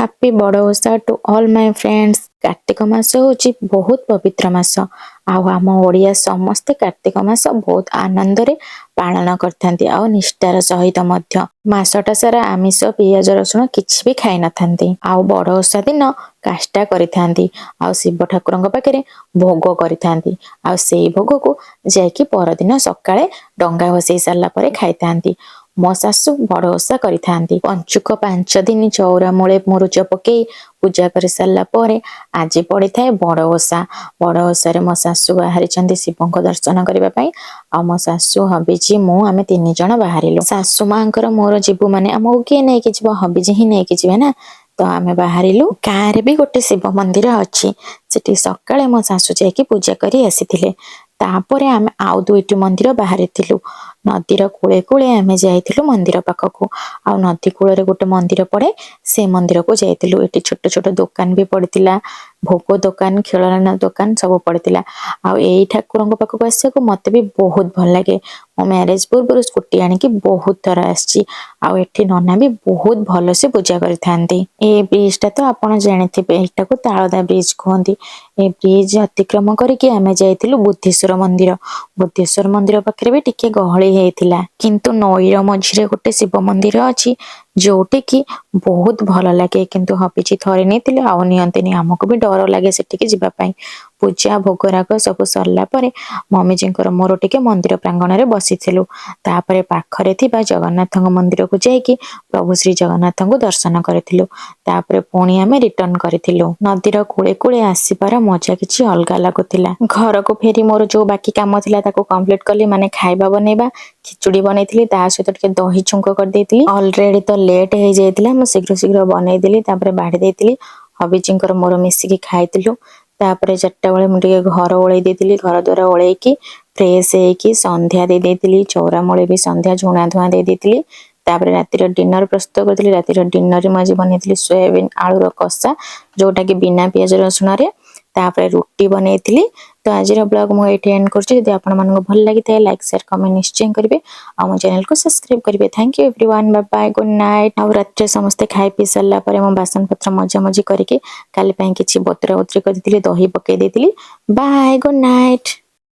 Happy Bada Osha to all my friends. କାର୍ତ୍ତିକ ମାସ ହେଉଛି ବହୁତ ପବିତ୍ର ମାସ। ଆଉ ଆମ ଓଡ଼ିଆ ସମସ୍ତେ କାର୍ତ୍ତିକ ମାସ ବହୁତ ଆନନ୍ଦରେ ପାଳନ କରିଥାନ୍ତି ଆଉ ନିଷ୍ଠାର ସହିତ ମଧ୍ୟ। ମାସଟା ସାରା ଆମିଷ ପିଆଜ ରସୁଣ କିଛି ବି ଖାଇନଥାନ୍ତି। ଆଉ ବଡ଼ ଓଷା ଦିନ କାଷ୍ଟା କରିଥାନ୍ତି ଆଉ ଶିବ ଠାକୁରଙ୍କ ପାଖରେ ଭୋଗ କରିଥାନ୍ତି। ଆଉ ସେଇ ଭୋଗକୁ ଯାଇକି ପରଦିନ ସକାଳେ ଡଙ୍ଗା ଭସେଇ ସାରିଲା ପରେ ଖାଇଥାନ୍ତି। ମୋ ଶାଶୁ ବଡ଼ ଓଷା କରିଥାନ୍ତି। ପଞ୍ଚୁକ 5 ଦିନ ଚଉରା ମୂଳେ ମୁରୁଜ ପକେଇ ପୂଜା କରି ସାରିଲା ପରେ ଆଜି ପଡ଼ିଥାଏ ବଡ଼ ଓଷା। ବଡ଼ ଓଷାରେ ମୋ ଶାଶୁ ବାହାରିଛନ୍ତି ଶିବଙ୍କ ଦର୍ଶନ କରିବା ପାଇଁ। ଆଉ ମୋ ଶାଶୁ ହବିଜି ମୁଁ ଆମେ 3 ଜଣ ବାହାରିଲୁ। ଶାଶୁ ମାଙ୍କର ମୋର ଯିବୁ ମାନେ ଆମକୁ କିଏ ନେଇକି ଯିବ, ହବିଜି ହିଁ ନେଇକି ଯିବେ ନା। ତ ଆମେ ବାହାରିଲୁ। ଗାଁରେ ବି ଗୋଟେ ଶିବ ମନ୍ଦିର ଅଛି, ସେଠି ସକାଳେ ମୋ ଶାଶୁ ଯାଇକି ପୂଜା କରି ଆସିଥିଲେ। ତାପରେ ଆମେ ଆଉ 2ଟି ମନ୍ଦିର ବାହାରିଥିଲୁ। ନଦୀର କୂଳେ କୂଳେ ଆମେ ଯାଇଥିଲୁ ମନ୍ଦିର ପାଖକୁ। ଆଉ ନଦୀ କୂଳରେ ଗୋଟେ ମନ୍ଦିର ପଡ଼େ, ସେ ମନ୍ଦିରକୁ ଯାଇଥିଲୁ। ଏଠି ଛୋଟ ଛୋଟ ଦୋକାନ ବି ପଡ଼ିଥିଲା, ଭୋଗ ଦୋକାନ, ଖେଳନା ଦୋକାନ ସବୁ ପଡ଼ିଥିଲା। ଆଉ ଏଇ ଠାକୁରଙ୍କ ପାଖକୁ ଆସିବାକୁ ମତେ ବି ବହୁତ ଭଲ ଲାଗେ। ମୋ ମ୍ୟାରେଜ ପୂର୍ବରୁ ସ୍କୁଟି ଆଣିକି ବହୁତ ଥର ଆସିଛି। ଆଉ ଏଠି ନନା ବି ବହୁତ ଭଲସେ ପୂଜା କରିଥାନ୍ତି। ଏ ବ୍ରିଜଟା ତ ଆପଣ ଜାଣିଥିବେ, ଏଇଟାକୁ ତାଳଦା ବ୍ରିଜ କୁହନ୍ତି। ଏ ବ୍ରିଜ ଅତିକ୍ରମ କରିକି ଆମେ ଯାଇଥିଲୁ ବୁଦ୍ଧେଶ୍ୱର ମନ୍ଦିର। ବୁଦ୍ଧେଶ୍ୱର ମନ୍ଦିର ପାଖରେ ବି ଟିକେ ଗହଳି ହେଇଥିଲା, କିନ୍ତୁ ନଈର ମଝିରେ ଗୋଟେ ଶିବ ମନ୍ଦିର ଅଛି ଯୋଉଠିକି ବହୁତ ଭଲ ଲାଗେ। କିନ୍ତୁ ହବିଜି ଥରେ ନେଇଥିଲେ ଆଉ ନିଅନ୍ତିନି, ଆମକୁ ବି ଡର ଲାଗେ ସେଠିକି ଯିବା ପାଇଁ। ପୂଜା ଭୋଗରାଗ ସବୁ ସରିଲା ପରେ ମମିଜୀଙ୍କର ମୋର ଟିକେ ମନ୍ଦିର ପ୍ରାଙ୍ଗଣରେ ବସିଥିଲୁ। ତାପରେ ପାଖରେ ଥିବା ଜଗନ୍ନାଥଙ୍କ ମନ୍ଦିରକୁ ଯାଇକି ପ୍ରଭୁ ଶ୍ରୀ ଜଗନ୍ନାଥଙ୍କୁ ଦର୍ଶନ କରିଥିଲୁ। ତାପରେ ପୁଣି ଆମେ ରିଟର୍ଣ କରିଥିଲୁ। ନଦୀର କୂଳେ କୂଳେ ଆସିବାର ମଜା କିଛି ଅଲଗା ଲାଗୁଥିଲା। ଘରକୁ ଫେରି ମୋର ଯୋଉ ବାକି କାମ ଥିଲା ତାକୁ କମ୍ପ୍ଲିଟ କଲି, ମାନେ ଖାଇବା ବନେଇବା। ଖିଚୁଡ଼ି ବନେଇଥିଲି, ତା ସହିତ ଟିକେ ଦହି ଛୁଙ୍କ କରିଦେଇଥିଲି। ଅଲରେଡି ତ ଲେଟ୍ ହେଇଯାଇଥିଲା, ମୁଁ ଶୀଘ୍ର ଶୀଘ୍ର ବନେଇଦେଲି, ତାପରେ ବାଢ଼ି ଦେଇଥିଲି। ହବିଜିଙ୍କର ମୋର ମିଶିକି ଖାଇଥିଲୁ। ତାପରେ 4ଟା ବେଳେ ମୁଁ ଟିକେ ଘର ଓଳେଇ ଦେଇଥିଲି। ଘର ଦ୍ୱାର ଓଳେଇକି ଫ୍ରେଶ ହେଇକି ସନ୍ଧ୍ୟା ଦେଇ ଦେଇଥିଲି। ଚଉରା ମୂଳେ ବି ସନ୍ଧ୍ୟା ଝୁଣା ଧୁଆଁ ଦେଇ ଦେଇଥିଲି। ତାପରେ ରାତିର ଡିନର ପ୍ରସ୍ତୁତ କରିଥିଲି। ରାତିର ଡିନରରେ ମୁଁ ଆଜି ବନେଇଥିଲି ସୋୟାବିନ୍ ଆଳୁର କଷା, ଯୋଉଟା କି ବିନା ପିଆଜ ରସୁଣରେ। ତାପରେ ରୁଟି ବନେଇଥିଲି। ତ ଆଜିର ବ୍ଲଗ ମୁଁ ଏଇଠି ଏଣ୍ଡ କରୁଛି। ଯଦି ଆପଣମାନଙ୍କୁ ଭଲ ଲାଗିଥାଏ ଲାଇକ୍ ସେୟାର କମେଣ୍ଟ ନିଶ୍ଚୟ କରିବେ ଆଉ ମୋ ଚ୍ୟାନେଲକୁ ସବସ୍କ୍ରାଇବ କରିବେ। Thank you everyone, bye bye, good night. ଆଉ ରାତିରେ ସମସ୍ତେ ଖାଇ ପିଇ ସାରିଲା ପରେ ମୁଁ ବାସନ ପତ୍ର ମଜାମଜି କରିକି କାଲି ପାଇଁ କିଛି ବତୁରା ବତୁରି କରିଦେଇଥିଲି, ଦହି ପକେଇ ଦେଇଥିଲି। Bye, good night.